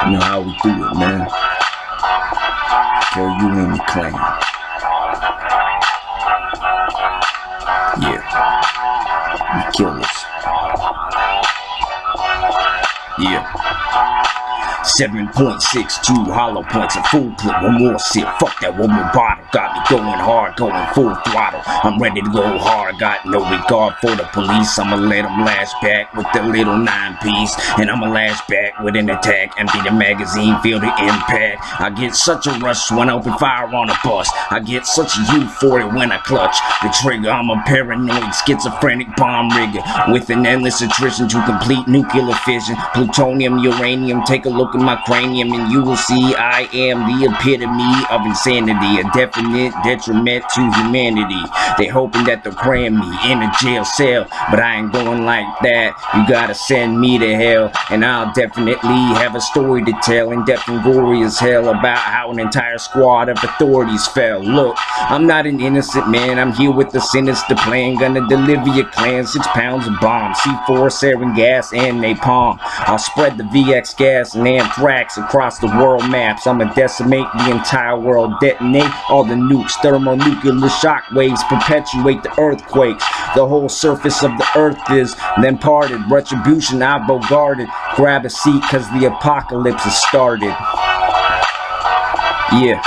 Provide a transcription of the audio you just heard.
You know how we do it, man. Kill you and your clan. Yeah. We kill this. Yeah. 7.62 hollow points, a full clip, one more sip. Fuck that one more bottle. Got me going hard, going full throttle. I'm ready to go hard, got no regard for the police. I'ma let them lash back with the little 9-piece, and I'ma lash back with an attack. Empty the magazine, feel the impact. I get such a rush when I open fire on a bus. I get such a euphoria when I clutch the trigger. I'm a paranoid, schizophrenic bomb rigger with an endless attrition to complete nuclear fission. Plutonium, uranium, take a look at my cranium and you will see I am the epitome of insanity, a definite detriment to humanity. They hoping that they'll cram me in a jail cell, but I ain't going like that. You gotta send me to hell, and I'll definitely have a story to tell, in depth and gory as hell, about how an entire squad of authorities fell. Look, I'm not an innocent man, I'm here with a sinister plan. Gonna deliver your clan 6 pounds of bombs, C4, sarin gas, and napalm. I'll spread the VX gas and anthrax across the world maps. I'ma decimate the entire world, detonate all the nukes. Thermonuclear shock waves perpetuate the earthquakes. The whole surface of the earth is then parted. Retribution I've bogarted. Grab a seat cause the apocalypse has started. Yeah.